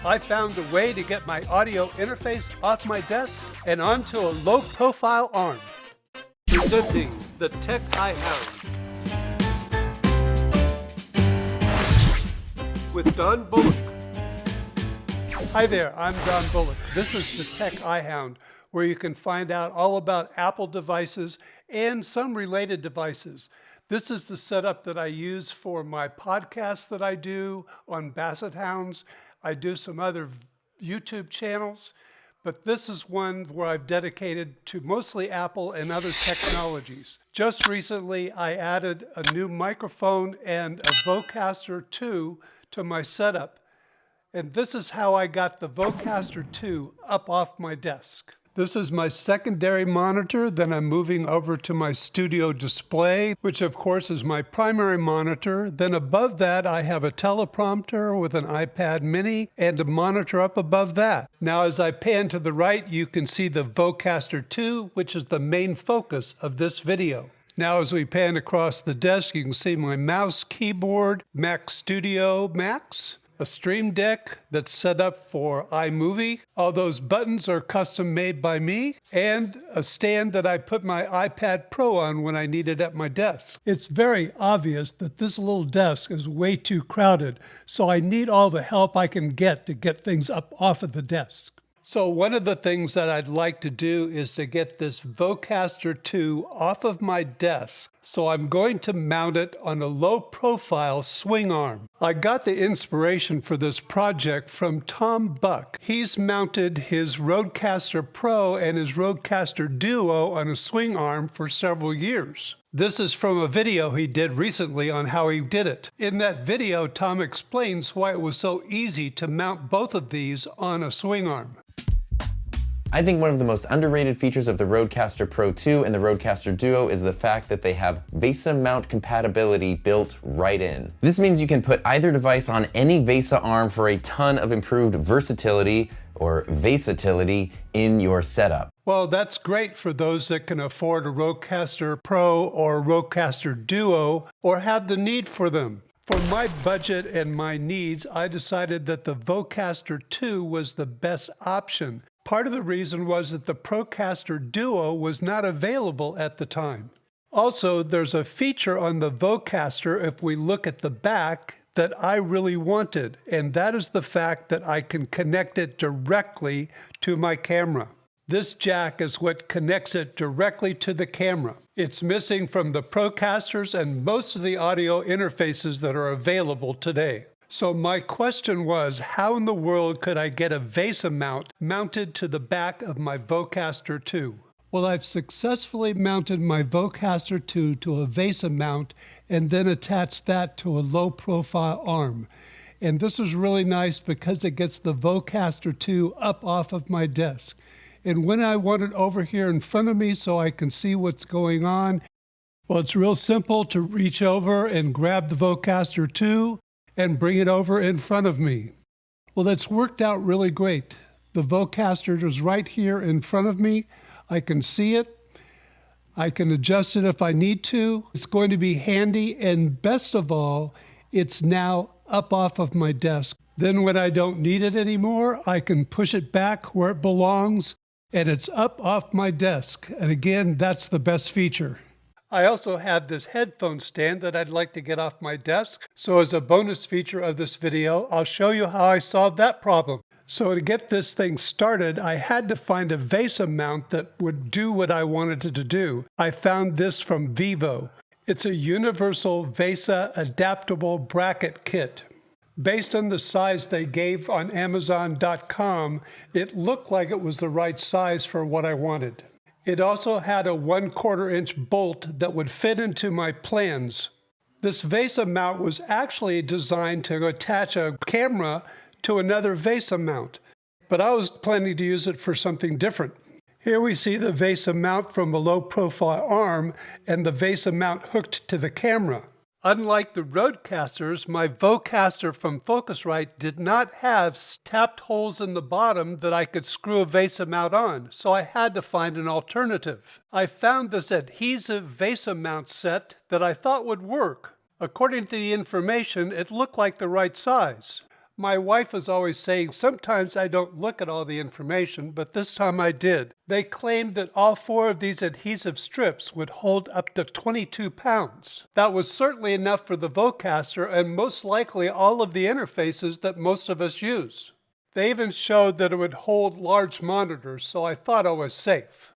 I found a way to get my audio interface off my desk and onto a low-profile arm. Presenting the Tech Hound with Don Bullock. Hi there, I'm Don Bullock. This is the Tech Hound, where you can find out all about Apple devices and some related devices. This is the setup that I use for my podcast that I do on Basset Hounds. I do some other YouTube channels, but this is one where I've dedicated to mostly Apple and other technologies. Just recently, I added a new microphone and a Vocaster Two to my setup. And this is how I got the Vocaster Two up off my desk. This is my secondary monitor, then I'm moving over to my studio display, which of course is my primary monitor. Then above that, I have a teleprompter with an iPad mini and a monitor up above that. Now, as I pan to the right, you can see the Vocaster Two, which is the main focus of this video. Now, as we pan across the desk, you can see my mouse, keyboard, Mac Studio Max, a Stream Deck that's set up for iMovie. All those buttons are custom made by me, and a stand that I put my iPad Pro on when I need it at my desk. It's very obvious that this little desk is way too crowded, so I need all the help I can get to get things up off of the desk. So one of the things that I'd like to do is to get this Vocaster Two off of my desk. So I'm going to mount it on a low-profile swing arm. I got the inspiration for this project from Tom Buck. He's mounted his Rodecaster Pro and his Rodecaster Duo on a swing arm for several years. This is from a video he did recently on how he did it. In that video, Tom explains why it was so easy to mount both of these on a swing arm. I think one of the most underrated features of the Rodecaster Pro 2 and the Rodecaster Duo is the fact that they have VESA mount compatibility built right in. This means you can put either device on any VESA arm for a ton of improved versatility or VESAtility in your setup. Well, that's great for those that can afford a Rodecaster Pro or Rodecaster Duo or have the need for them. For my budget and my needs, I decided that the Vocaster Two was the best option. Part of the reason was that the Procaster Duo was not available at the time. Also, there's a feature on the Vocaster, if we look at the back, that I really wanted, and that is the fact that I can connect it directly to my camera. This jack is what connects it directly to the camera. It's missing from the Procasters and most of the audio interfaces that are available today. So my question was, how in the world could I get a VESA mount mounted to the back of my Vocaster Two? Well, I've successfully mounted my Vocaster Two to a VESA mount and then attached that to a low-profile arm. And this is really nice because it gets the Vocaster Two up off of my desk. And when I want it over here in front of me so I can see what's going on, well, it's real simple to reach over and grab the Vocaster Two and bring it over in front of me. Well, that's worked out really great. The Vocaster is right here in front of me. I can see it. I can adjust it if I need to. It's going to be handy, and best of all, it's now up off of my desk. Then when I don't need it anymore, I can push it back where it belongs, and it's up off my desk. And again, that's the best feature. I also have this headphone stand that I'd like to get off my desk. So as a bonus feature of this video, I'll show you how I solved that problem. So to get this thing started, I had to find a VESA mount that would do what I wanted it to do. I found this from Vivo. It's a universal VESA adaptable bracket kit. Based on the size they gave on Amazon.com, it looked like it was the right size for what I wanted. It also had a 1/4 inch bolt that would fit into my plans. This VESA mount was actually designed to attach a camera to another VESA mount, but I was planning to use it for something different. Here we see the VESA mount from a low-profile arm and the VESA mount hooked to the camera. Unlike the Rodecasters, my Vocaster from Focusrite did not have tapped holes in the bottom that I could screw a VESA mount on, so I had to find an alternative. I found this adhesive VESA mount set that I thought would work. According to the information, it looked like the right size. My wife is always saying sometimes I don't look at all the information, but this time I did. They claimed that all 4 of these adhesive strips would hold up to 22 pounds. That was certainly enough for the Vocaster and most likely all of the interfaces that most of us use. They even showed that it would hold large monitors, so I thought I was safe.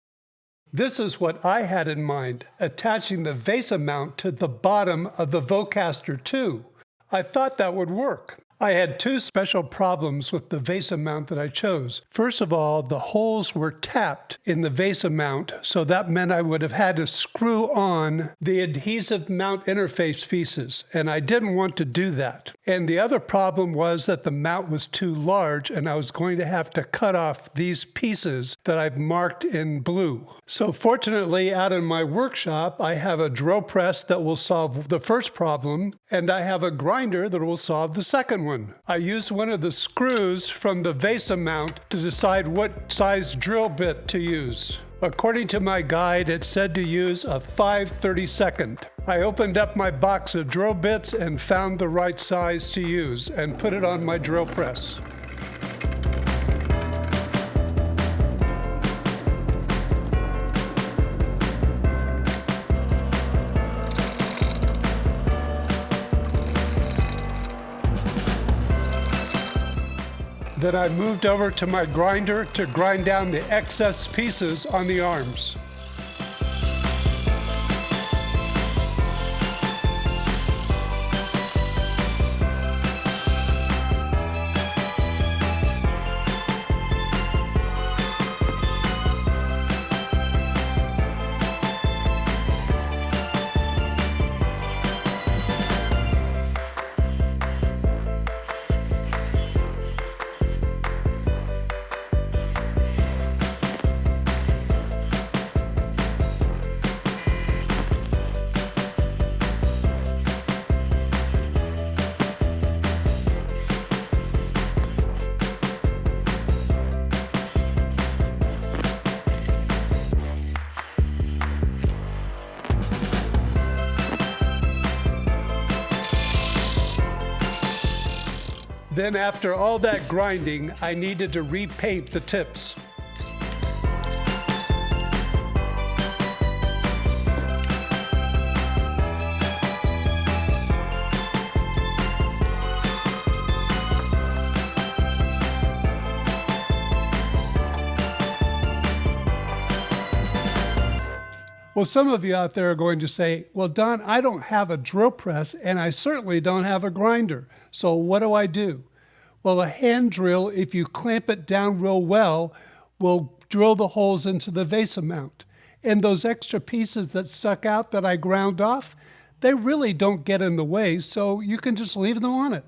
This is what I had in mind, attaching the VESA mount to the bottom of the Vocaster Two. I thought that would work. I had 2 special problems with the VESA mount that I chose. First of all, the holes were tapped in the VESA mount, so that meant I would have had to screw on the adhesive mount interface pieces, and I didn't want to do that. And the other problem was that the mount was too large, and I was going to have to cut off these pieces that I've marked in blue. So fortunately, out in my workshop, I have a drill press that will solve the first problem, and I have a grinder that will solve the second one. I used one of the screws from the VESA mount to decide what size drill bit to use. According to my guide, it said to use a 5/32. I opened up my box of drill bits and found the right size to use and put it on my drill press. Then I moved over to my grinder to grind down the excess pieces on the arms. Then after all that grinding, I needed to repaint the tips. Well, some of you out there are going to say, well, Don, I don't have a drill press and I certainly don't have a grinder. So what do I do? Well, a hand drill, if you clamp it down real well, will drill the holes into the VESA mount. And those extra pieces that stuck out that I ground off, they really don't get in the way, so you can just leave them on it.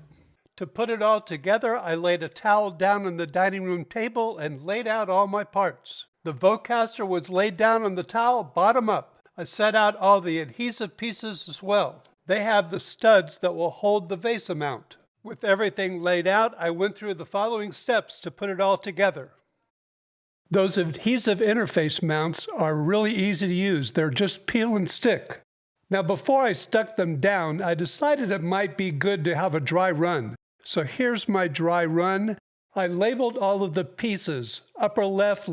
To put it all together, I laid a towel down on the dining room table and laid out all my parts. The Vocaster was laid down on the towel bottom up. I set out all the adhesive pieces as well. They have the studs that will hold the VESA mount. With everything laid out, I went through the following steps to put it all together. Those adhesive interface mounts are really easy to use. They're just peel and stick. Now before I stuck them down, I decided it might be good to have a dry run. So here's my dry run. I labeled all of the pieces, upper left,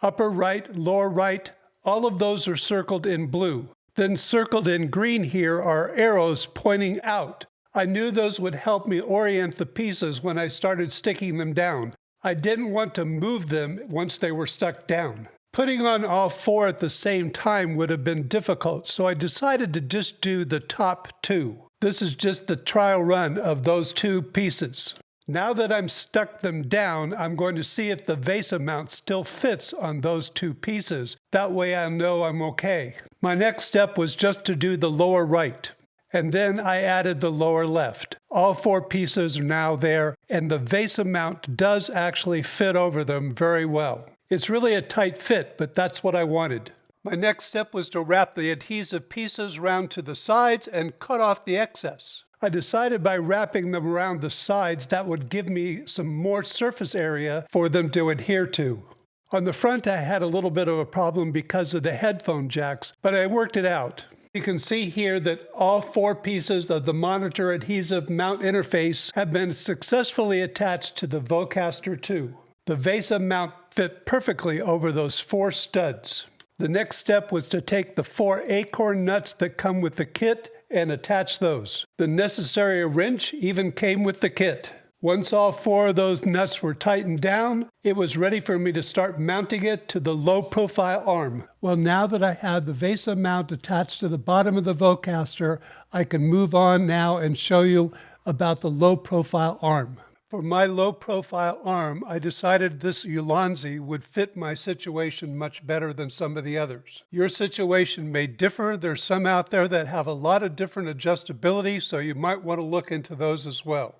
upper right, lower right. All of those are circled in blue. Then circled in green here are arrows pointing out. I knew those would help me orient the pieces when I started sticking them down. I didn't want to move them once they were stuck down. Putting on all 4 at the same time would have been difficult, so I decided to just do the top 2. This is just the trial run of those 2 pieces. Now that I'm stuck them down, I'm going to see if the VESA mount still fits on those 2 pieces. That way I know I'm okay. My next step was just to do the lower right. And then I added the lower left. All 4 pieces are now there, and the VESA mount does actually fit over them very well. It's really a tight fit, but that's what I wanted. My next step was to wrap the adhesive pieces around to the sides and cut off the excess. I decided by wrapping them around the sides that would give me some more surface area for them to adhere to. On the front I had a little bit of a problem because of the headphone jacks, but I worked it out. You can see here that all 4 pieces of the monitor adhesive mount interface have been successfully attached to the Vocaster Two. The VESA mount fit perfectly over those 4 studs. The next step was to take the 4 acorn nuts that come with the kit and attach those. The necessary wrench even came with the kit. Once all 4 of those nuts were tightened down, it was ready for me to start mounting it to the low profile arm. Well, now that I have the VESA mount attached to the bottom of the Vocaster, I can move on now and show you about the low profile arm. For my low profile arm, I decided this Ulanzi would fit my situation much better than some of the others. Your situation may differ. There's some out there that have a lot of different adjustability, so you might want to look into those as well.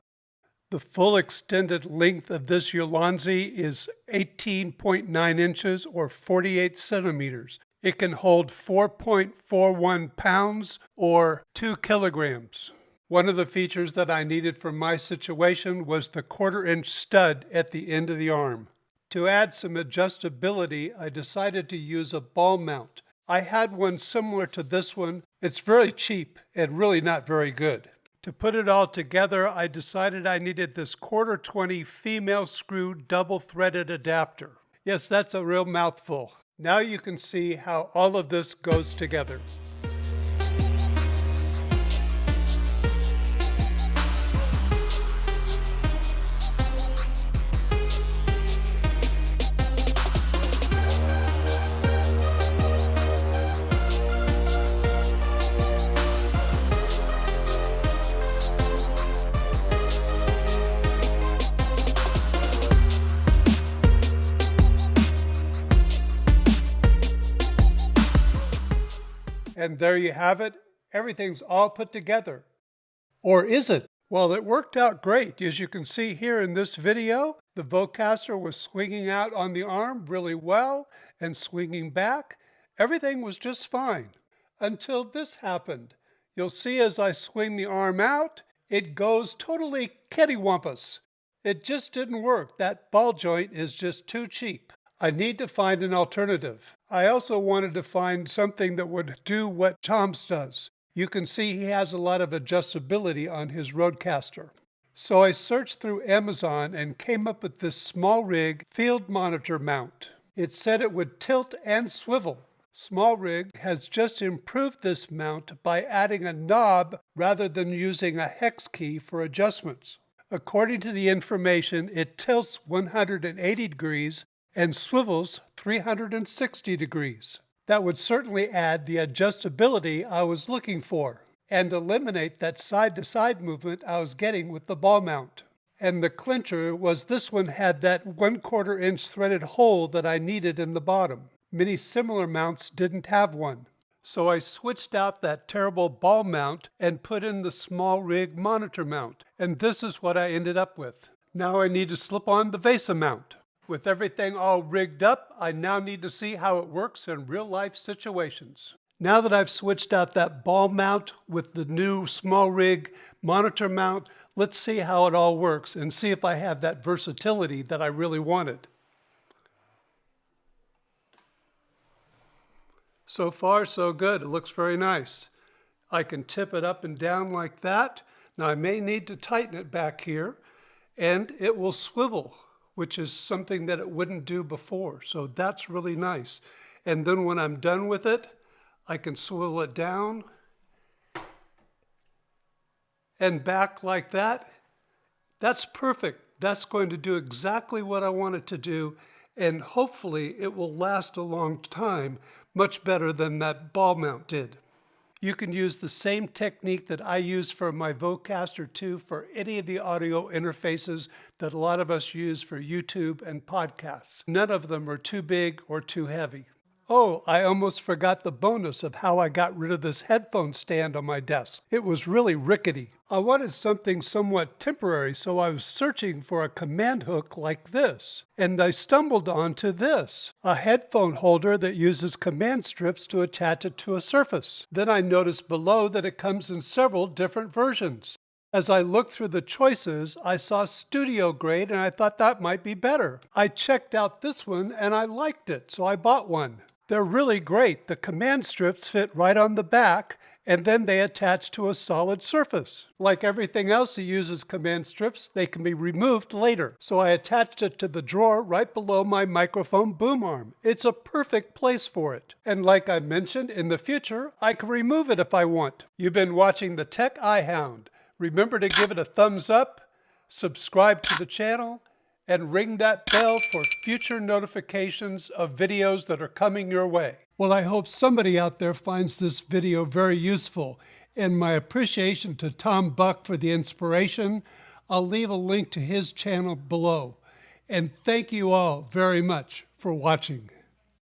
The full extended length of this Ulanzi is 18.9 inches or 48 centimeters. It can hold 4.41 pounds or 2 kilograms. One of the features that I needed for my situation was the 1/4-inch stud at the end of the arm. To add some adjustability, I decided to use a ball mount. I had one similar to this one. It's very cheap and really not very good. To put it all together, I decided I needed this 1/4-20 female screw double-threaded adapter. Yes, that's a real mouthful. Now you can see how all of this goes together. And there you have it. Everything's all put together. Or is it? Well, it worked out great. As you can see here in this video, the Vocaster was swinging out on the arm really well and swinging back. Everything was just fine until this happened. You'll see as I swing the arm out, it goes totally cattywampus. It just didn't work. That ball joint is just too cheap. I need to find an alternative. I also wanted to find something that would do what Tom's does. You can see he has a lot of adjustability on his Rodecaster. So I searched through Amazon and came up with this small rig field monitor mount. It said it would tilt and swivel. Small Rig has just improved this mount by adding a knob rather than using a hex key for adjustments. According to the information, it tilts 180 degrees and swivels 360 degrees. That would certainly add the adjustability I was looking for and eliminate that side-to-side movement I was getting with the ball mount. And the clincher was this one had that 1/4 inch threaded hole that I needed in the bottom. Many similar mounts didn't have one. So I switched out that terrible ball mount and put in the Small Rig monitor mount. And this is what I ended up with. Now I need to slip on the VESA mount. With everything all rigged up, I now need to see how it works in real-life situations. Now that I've switched out that ball mount with the new Small Rig monitor mount, let's see how it all works and see if I have that versatility that I really wanted. So far, so good. It looks very nice. I can tip it up and down like that. Now I may need to tighten it back here, and it will swivel, which is something that it wouldn't do before. So that's really nice. And then when I'm done with it, I can swivel it down and back like that. That's perfect. That's going to do exactly what I want it to do, and hopefully it will last a long time, much better than that ball mount did. You can use the same technique that I use for my Vocaster Two for any of the audio interfaces that a lot of us use for YouTube and podcasts. None of them are too big or too heavy. Oh, I almost forgot the bonus of how I got rid of this headphone stand on my desk. It was really rickety. I wanted something somewhat temporary, so I was searching for a command hook like this. And I stumbled onto this, a headphone holder that uses command strips to attach it to a surface. Then I noticed below that it comes in several different versions. As I looked through the choices, I saw studio grade and I thought that might be better. I checked out this one and I liked it, so I bought one. They're really great. The command strips fit right on the back and then they attach to a solid surface. Like everything else that uses command strips, they can be removed later. So I attached it to the drawer right below my microphone boom arm. It's a perfect place for it. And like I mentioned, in the future, I can remove it if I want. You've been watching the Tech Eye Hound. Remember to give it a thumbs up, subscribe to the channel, and ring that bell for future notifications of videos that are coming your way. Well, I hope somebody out there finds this video very useful, and my appreciation to Tom Buck for the inspiration. I'll leave a link to his channel below. And thank you all very much for watching.